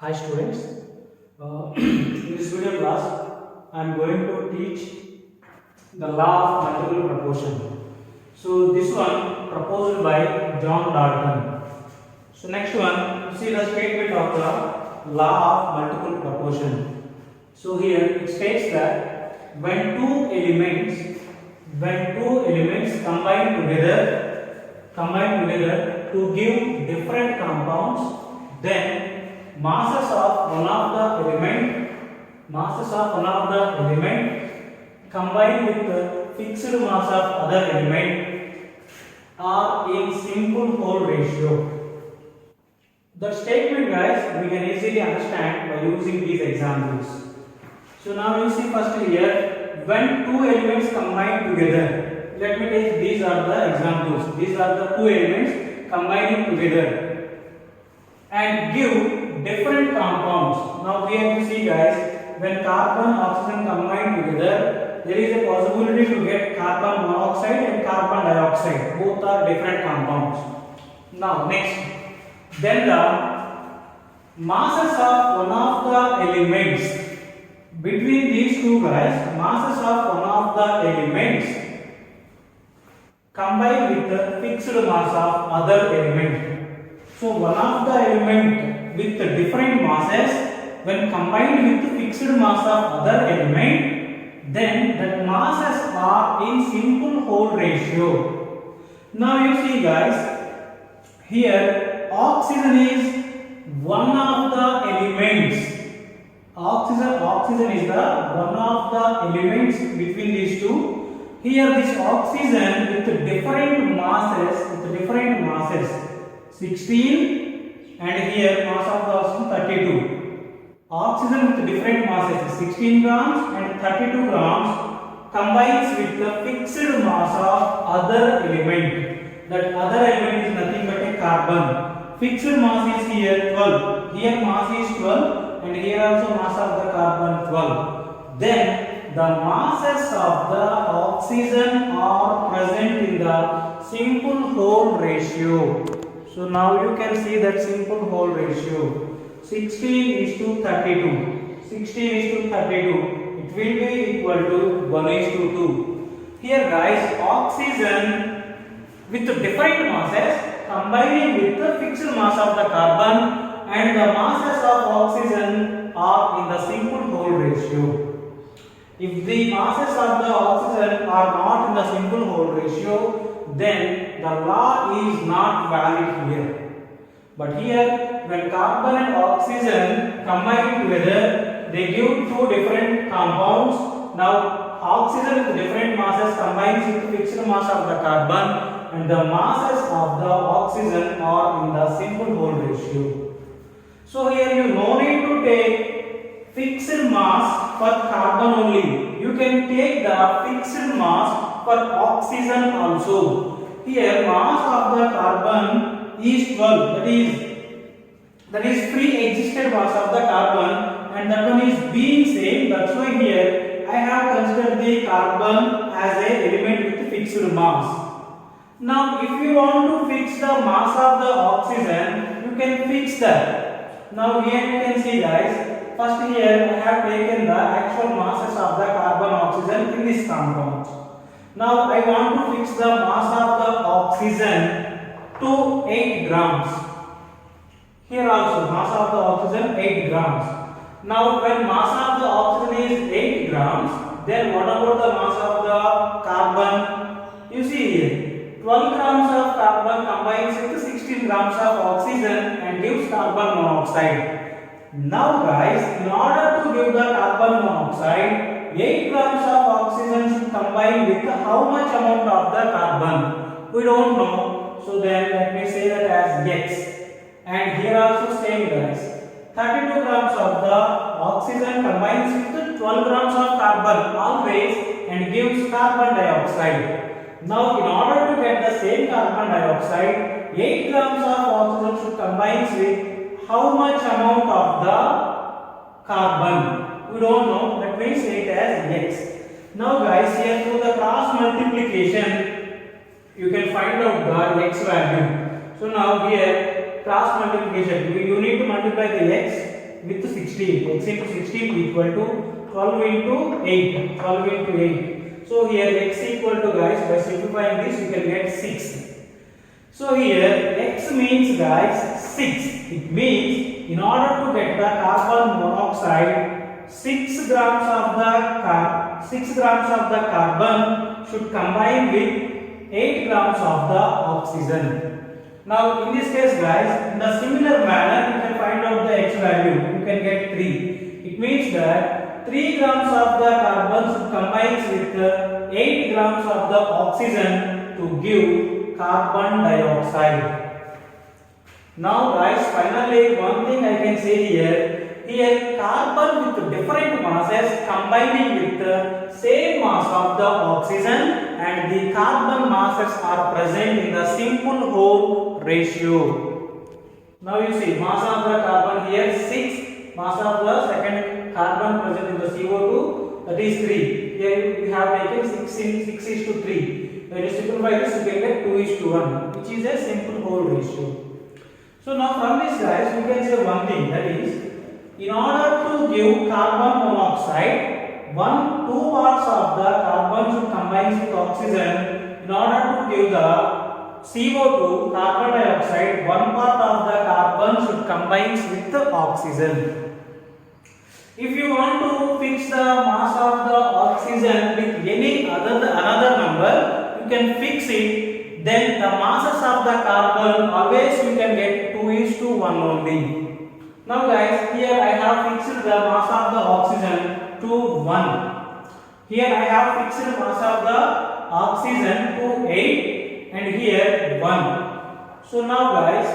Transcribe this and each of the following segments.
Hi students, in this video class I am going to teach the law of multiple proportion. So this one proposed by John Dalton. So next one, you see the statement of the law of multiple proportion. So here it states that when two elements combine together to give different compounds, then masses of one of the element combined with the fixed mass of other element are in simple whole ratio. The statement, guys, we can easily understand by using these examples. So now you see first here, when two elements combine together. Let me take these are the examples. These are the two elements combining together and give different compounds. Now here you see, guys, when carbon oxygen combine together, there is a possibility to get carbon monoxide and carbon dioxide. Both are different compounds. Now next, then the masses of one of the elements, between these two, guys, masses of one of the elements combine with the fixed mass of other element. So one of the element with the different masses, when combined with the fixed mass of other element, then the masses are in simple whole ratio. Now you see, guys, here oxygen is one of the elements. Oxygen is the one of the elements between these two. Here this oxygen with different masses 16, and here mass of the oxygen 32. Oxygen with different masses 16 grams and 32 grams combines with the fixed mass of other element. That other element is nothing but a carbon. Fixed mass is here 12. Here mass is 12 and here also mass of the carbon 12. Then the masses of the oxygen are present in the simple whole ratio. So now you can see that simple whole ratio 16 is to 32. 16 is to 32. It will be equal to 1 is to 2. Here, guys, oxygen with different masses combining with the fixed mass of the carbon, and the masses of oxygen are in the simple whole ratio. If the masses of the oxygen are not in the simple whole ratio, then the law is not valid here. But here, when carbon and oxygen combine together, they give two different compounds. Now, oxygen with different masses combines with the fixed mass of the carbon, and the masses of the oxygen are in the simple whole ratio. So here you no need to take fixed mass for carbon only. You can take the fixed mass for oxygen also. Here mass of the carbon is 12. That is pre-existed mass of the carbon, and that one is being same. That's why here I have considered the carbon as a element with fixed mass. Now if you want to fix the mass of the oxygen, you can fix that. Now here you can see, guys, first here I have taken the actual masses of the carbon oxygen in this compound. Now I want to fix the mass of the oxygen to 8 grams. Here also mass of the oxygen 8 grams. Now when mass of the oxygen is 8 grams, then what about the mass of the carbon? You see here, 12 grams of carbon combines with 16 grams of oxygen and gives carbon monoxide. Now, guys, in order to give the carbon monoxide, 8 grams of oxygen should combine with how much amount of the carbon? We don't know. So then let me say that as X. And here also same, guys. 32 grams of the oxygen combines with 12 grams of carbon always and gives carbon dioxide. Now, in order to get the same carbon dioxide, 8 grams of oxygen should combine with how much amount of the carbon? We don't know. That means it as X. Now, guys, here through the cross multiplication, you can find out the X value. So now here cross multiplication, you need to multiply the x with 16. X into 16 equal to 12 into 8. 12 into 8. So here x equal to, guys, by simplifying this you can get 6. So here x means, guys, 6. It means in order to get the carbon monoxide, 6 grams of the carbon should combine with 8 grams of the oxygen. Now in this case, guys, in the similar manner you can find out the x value. You can get 3. It means that 3 grams of the carbon should combine with 8 grams of the oxygen to give carbon dioxide. Now, guys, finally one thing I can say here carbon with different masses combining with the same mass of the oxygen, and the carbon masses are present in the simple hole ratio. Now you see mass of the carbon here 6, mass of the second carbon present in the CO2, that is 3. Here we have taken 6 is to 3. When you simplify this you can get 2 is to 1, which is a simple hole ratio. So now from this, guys, we can say one thing, that is, in order to give carbon monoxide, 2 parts of the carbon should combine with oxygen. In order to give the CO2, carbon dioxide, 1 part of the carbon should combine with the oxygen. If you want to fix the mass of the oxygen with any another number, you can fix it. Then the masses of the carbon always you can get 2 is to 1 only. Now, guys, here I have fixed the mass of the oxygen to 1. Here I have fixed the mass of the oxygen to 8, and here 1. So now, guys,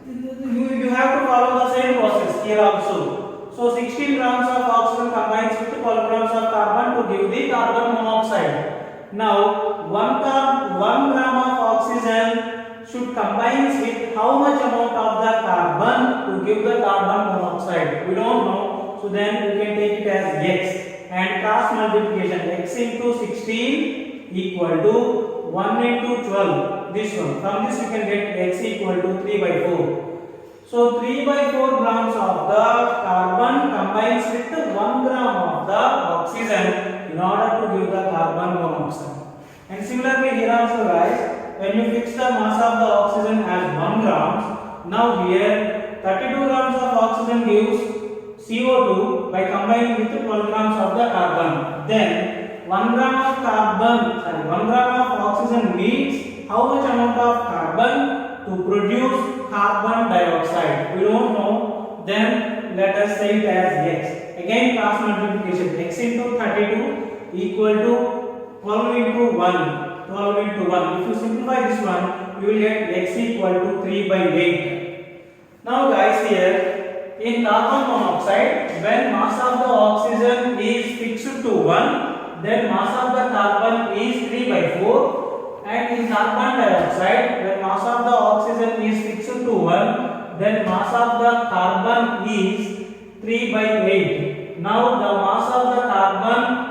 you have to follow the same process here also. So 16 grams of oxygen combines with 12 grams of carbon to give the carbon monoxide. Now 1 gram of oxygen should combine with how much amount of the carbon to give the carbon monoxide? We don't know. So then we can take it as x, and cross multiplication, x into 16 equal to 1 into 12. This one. From this we can get x equal to 3 by 4. So 3 by 4 grams of the carbon combines with 1 gram of the oxygen in order to give the carbon monoxide. And similarly here also, guys, when you fix the mass of the oxygen as 1 gram, now here 32 grams of oxygen gives CO2 by combining with 12 grams of the carbon. Then 1 gram of 1 gram of oxygen needs how much amount of carbon to produce carbon dioxide? We don't know. Then let us say it as x. Again cross multiplication, x into 32 equal to 12 into 1. 12 into 1. If you simplify this one, you will get x equal to 3 by 8. Now, guys, here in carbon monoxide, when mass of the oxygen is fixed to 1, then mass of the carbon is 3 by 4. And in carbon dioxide, when mass of the oxygen is fixed to 1, then mass of the carbon is 3 by 8. Now the mass of the carbon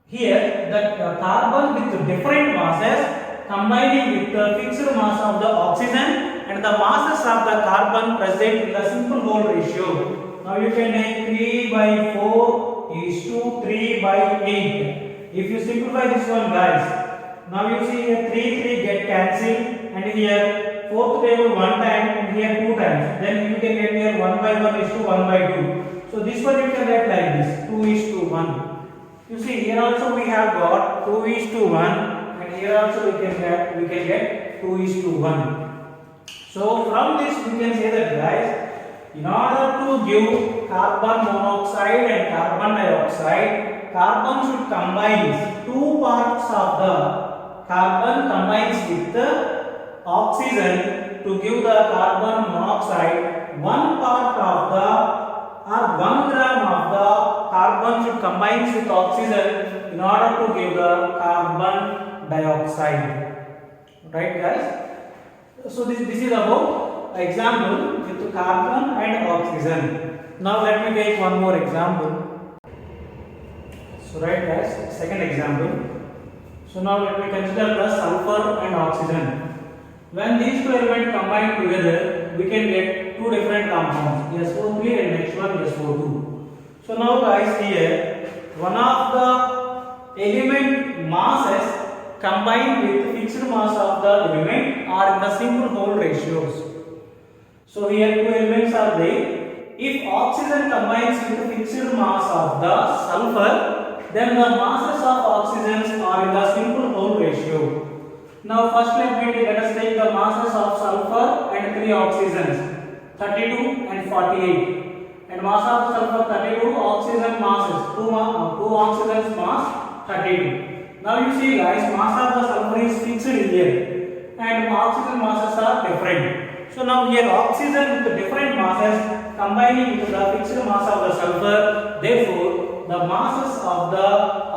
here, the carbon with different masses combining with the fixed mass of the oxygen, and the masses of the carbon present in the simple hole ratio. Now you can take 3 by 4 is to 3 by 8. If you simplify this one, guys, now you see here 3 get cancelled, and here fourth table 1 time and here 2 times. Then you can get here 1 by 1 is to 1 by 2. So this one you can write like this, 2 is to 1. You see here also we have got 2 is to 1, and here also we can get 2 is to 1. So from this we can say that, guys, in order to give carbon monoxide and carbon dioxide, carbon should combine 2 parts of the carbon combines with the oxygen to give the carbon monoxide. 1 part of the 1 gram of the carbon should combine with oxygen in order to give the carbon dioxide. Right, guys? So this is about example with carbon and oxygen. Now let me take one more example. So right, guys, second example. So now let me consider the sulfur and oxygen. When these two elements combine together, we can get two different compounds, SO3 and next one SO2. So now guys, here one of the element masses combined with fixed mass of the element are in the simple hole ratios. So here two elements are there. If oxygen combines with the fixed mass of the sulfur, then the masses of oxygens are in the simple hole ratio. Now first let us take the masses of sulfur and 3 oxygens, 32 and 48. And mass of sulfur 32, oxygen masses, 2 oxygens mass 32. Now you see guys, mass of the sulfur is fixed here and oxygen masses are different. So now here oxygen with different masses combining into the fixed mass of the sulfur, therefore the masses of the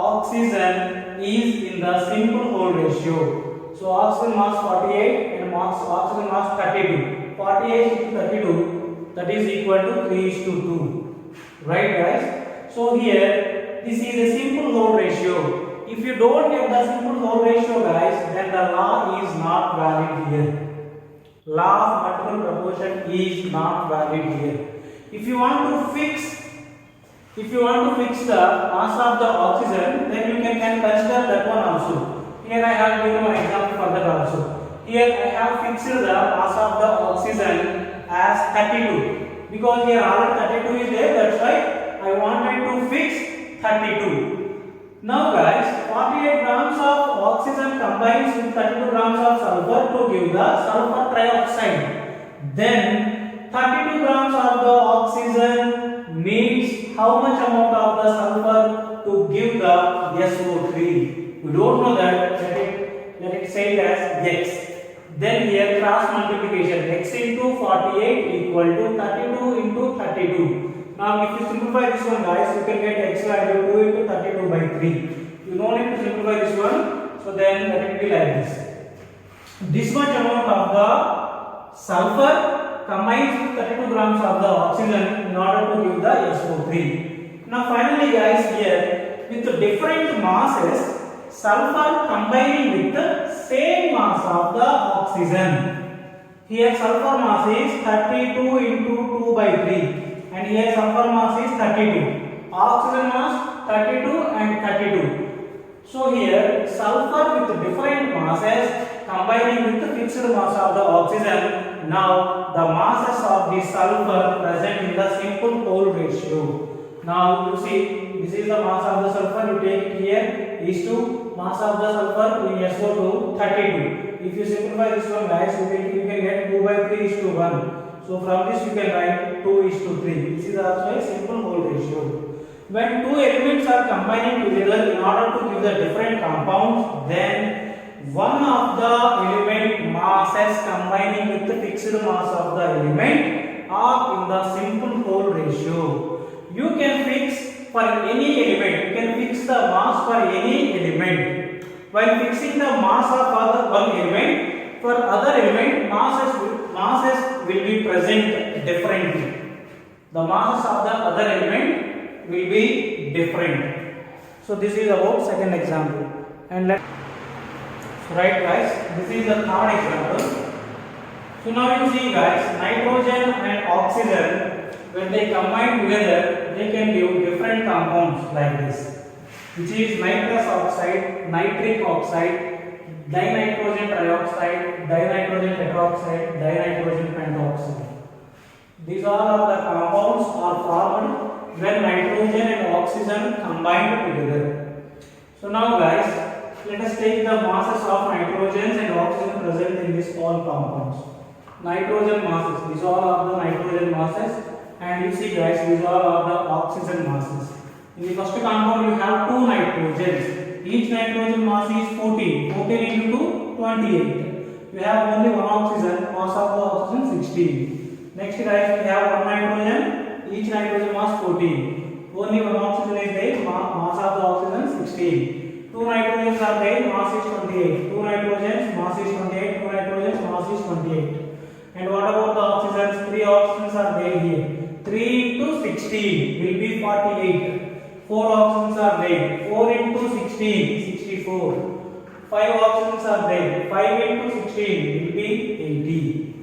oxygen is in the simple hole ratio. So oxygen mass 48 and oxygen mass 32. 48 into 32, that is equal to 3:2. Right guys? So here this is a simple hole ratio. If you don't get the simple hole ratio guys, then the law is not valid here. Law of multiple proportion is not valid here. If you want to fix the mass of the oxygen, then you can consider that one also. Here I have given one example for that also. Here I have fixed the mass of the oxygen as 32 because here already 32 is there. That's why I wanted to fix 32. Now guys, 48 grams of oxygen combines with 32 grams of sulfur to give the sulfur trioxide. Then 32 grams of the oxygen means how much amount of the sulfur to give the SO3. We don't know that, let it say it as X. Then here cross multiplication, X into 48 equal to 32 into 32. Now if you simplify this one guys, you can get X value 2 into 32 by 3. You don't need to simplify this one, so then let it be like this. This much amount of the sulfur combines with 32 grams of the oxygen in order to give the SO3. Now finally guys, here with the different masses, sulfur combining with the same mass of the oxygen. Here sulfur mass is 32 into 2 by 3 and here sulfur mass is 32. Oxygen mass 32 and 32. So here sulfur with different masses combining with the fixed mass of the oxygen. Now the masses of the sulfur present in the simple hole ratio. Now you see, this is the mass of the sulfur, you take it here is to mass of the sulfur in SO2 32. If you simplify this one guys, you can get 2 by 3 is to 1. So from this you can write 2 is to 3. This is also a simple hole ratio. When two elements are combining together in order to give the different compounds, then one of the element masses combining with the fixed mass of the element are in the simple hole ratio. You can fix for any element, you can fix the mass for any element. While fixing the mass of one element, for other element masses will be present differently. The masses of the other element will be different. So this is about second example. And right guys, this is the third example. So now you see guys, nitrogen and oxygen, when they combine together, they can give different compounds like this, which is nitrous oxide, nitric oxide, dinitrogen trioxide, dinitrogen tetroxide, dinitrogen pentoxide. These all of the compounds are formed when nitrogen and oxygen combined together. So now guys, let us take the masses of nitrogen and oxygen present in these all compounds. Nitrogen masses, these all are the nitrogen masses, and you see guys, these all are the oxygen masses. In the first compound you have two nitrogens. Each nitrogen mass is 14. 14 into 2, 28. You have only one oxygen, mass of the oxygen 16. Next guys, we have one nitrogen, each nitrogen mass 14. Only one oxygen is there, mass of the oxygen 16. Two nitrogens are there, mass is 28. Two nitrogens, mass is 28. Two nitrogens, mass is 28. And what about the oxygens? Three oxygens are there here. 3 into 16 will be 48. 4 oxygens are there. 4 into 16, 64. 5 oxygens are there. 5 into 16 will be 80.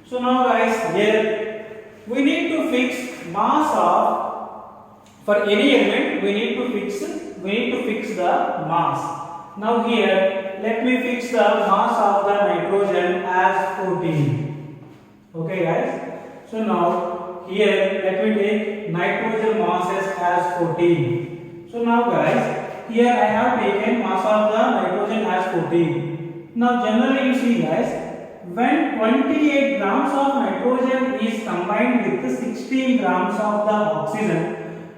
So now guys, here we need fix mass of, for any element we need to fix the mass. Now here let me fix the mass of the nitrogen as 14. Okay guys, so now here let me take nitrogen masses as 14. So now guys, here I have taken mass of the nitrogen as 14. Now generally you see guys, when 28 grams of nitrogen is combined with 16 grams of the oxygen,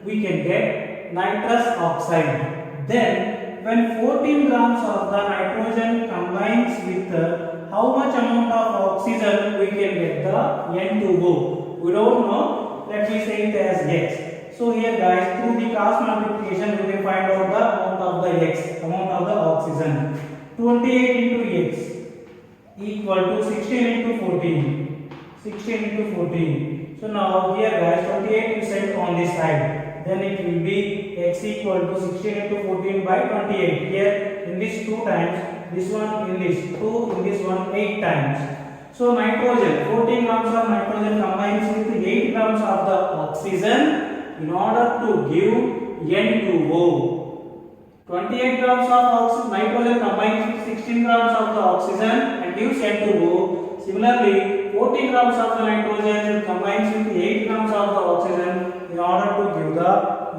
we can get nitrous oxide. Then when 14 grams of the nitrogen combines with how much amount of oxygen, we can get the N2O. We don't know, let me say it as X. So here guys, through the cross multiplication we can find out the amount of the X, amount of the oxygen. 28 into X equal to 16 into 14. 16 into 14. So now here guys, 28 is set on this side. Then it will be X equal to 16 into 14 by 28. Here in this 2 times, this one in this 2, in this one 8 times. So nitrogen, 14 grams of nitrogen combines with 8 grams of the oxygen in order to give N2O. 28 grams of nitrogen combines with 16 grams of the oxygen and gives N2O. Similarly, 14 grams of the nitrogen combines with 8 grams of the oxygen in order to give the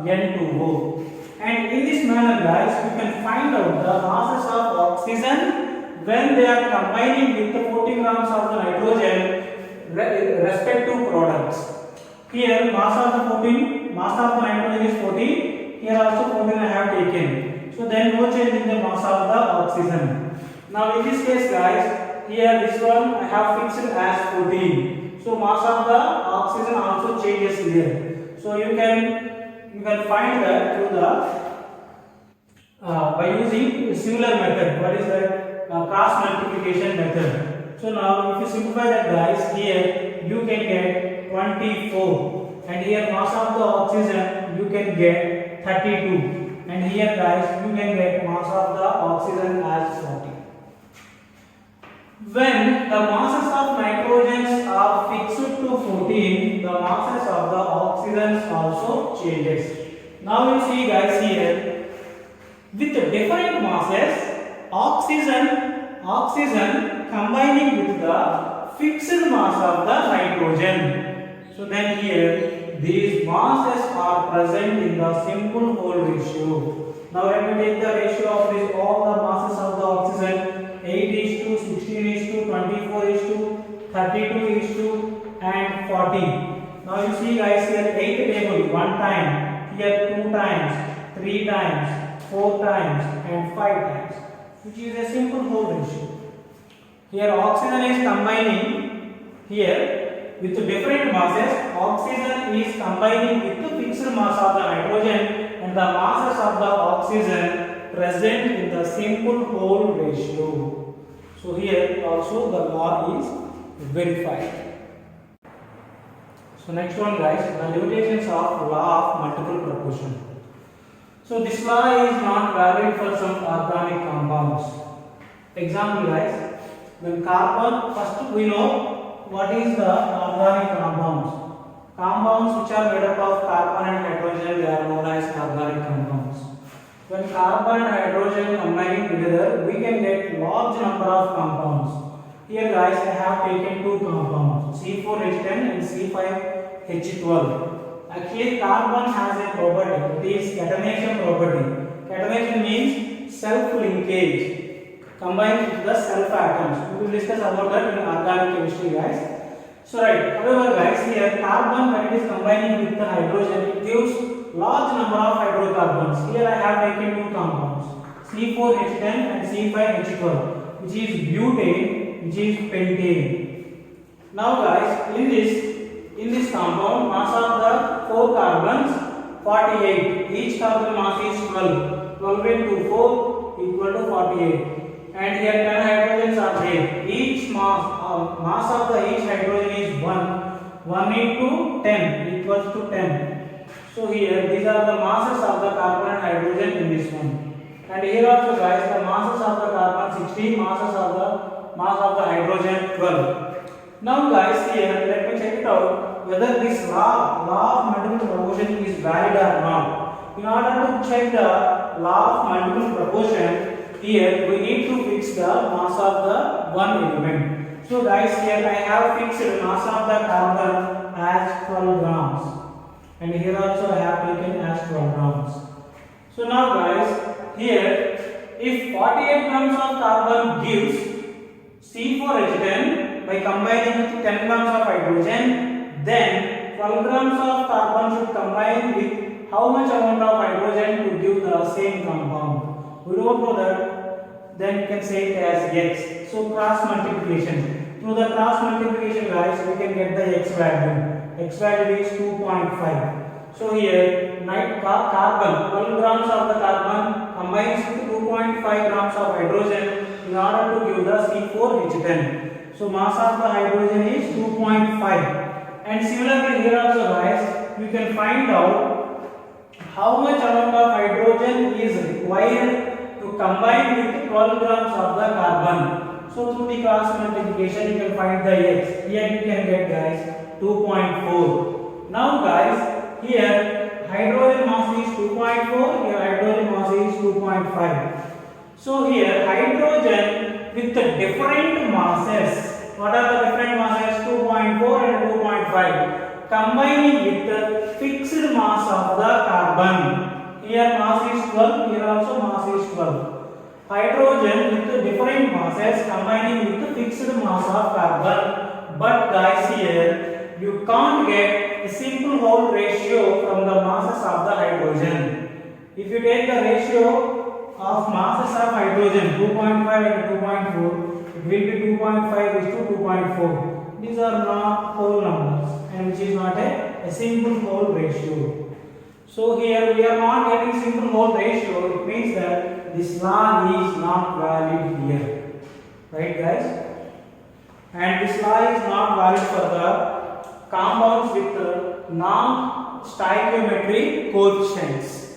N2O. And in this manner guys, you can find out the masses of oxygen when they are combining with the 14 grams of the nitrogen respective products. Here mass of the nitrogen is 14. Here also 14 I have taken. So then no change in the mass of the oxygen. Now in this case guys, here this one I have fixed as 14. So mass of the oxygen also changes here. So you can find that through the by using similar method. What is that? Cross multiplication method. So now if you simplify that guys, here you can get 24, and here mass of the oxygen you can get 32. And here guys, you can get mass of the oxygen as 40. When the masses of nitrogens are fixed to 14, the masses of the oxygens also changes. Now you see guys here, with different masses, oxygen combining with the fixed mass of the nitrogen. So then here, these masses are present in the simple whole ratio. Now let me take the ratio of this all the masses of the oxygen. 8 is to 16 is to 24 is to 32 is to and 40. Now you see guys here 8 table 1 time, here 2 times, 3 times, 4 times and 5 times, which is a simple whole ratio. Here oxygen is combining here with different masses. Oxygen is combining with the fixed mass of the nitrogen, and the masses of the oxygen present in the simple whole ratio. So here also the law is verified. So next one guys, the limitations of law of multiple proportion. So this law is not valid for some organic compounds. Example guys, when carbon, first we know what is the organic compounds. Compounds which are made up of carbon and hydrogen, they are known as organic compounds. When carbon and hydrogen combining together, we can get large number of compounds. Here guys, I have taken 2 compounds, C4H10 and C5H12. Actually, carbon has a property, it is catenation property. Catenation means self-linkage, combined with the self atoms. We will discuss about that in organic chemistry guys. So right, however guys, here carbon when it is combining with the hydrogen, it gives large number of hydrocarbons. Here I have taken 2 compounds, C4H10 and C5H12, which is butane, which is pentane. Now guys, in this compound, mass of the 4 carbons 48. Each carbon mass is 12. 12 into 4 equal to 48. And here 10 hydrogens are there. Each mass of the each hydrogen is 1. 1 into 10 equals to 10. So here these are the masses of the carbon and hydrogen in this one. And here also guys, the masses of the carbon 16, mass of the hydrogen 12. Now guys, here let me check it out whether this law of multiple proportion is valid or not. In order to check the law of multiple proportion, here we need to fix the mass of the one element. So guys, here I have fixed mass of the carbon as 12 grams, and here also I have taken as 12 grams. So now guys, here if 48 grams of carbon gives C4H10 by combining with 10 grams of hydrogen, then 12 grams of carbon should combine with how much amount of hydrogen to give the same compound. We don't know that, then we can say it as X. So cross multiplication. Through the cross multiplication guys, we can get the X value. X value is 2.5. So here carbon, 12 grams of the carbon combines with 2.5 grams of hydrogen in order to give the C4H10. So mass of the hydrogen is 2.5. And similarly here also guys, you can find out how much amount of hydrogen is required to combine with 12 grams of the carbon. So through the cross multiplication you can find the X. Here you can get guys 2.4. Now guys, here hydrogen mass is 2.4, here hydrogen mass is 2.5. So here hydrogen with the different masses, what are the different masses? 2.4 and 2.5, combining with the fixed mass of the carbon. Here mass is 12, here also mass is 12. Hydrogen with the different masses combining with the fixed mass of carbon. But guys, here you can't get a simple whole ratio from the masses of the hydrogen. If you take the ratio of masses of hydrogen 2.5 and 2.4, it will be 2.5 is to 2.4. These are not whole numbers, and which is not a simple whole ratio. So here we are not getting simple whole ratio. It means that this law is not valid here, right guys? And this law is not valid for the compounds with non-stoichiometric coefficients.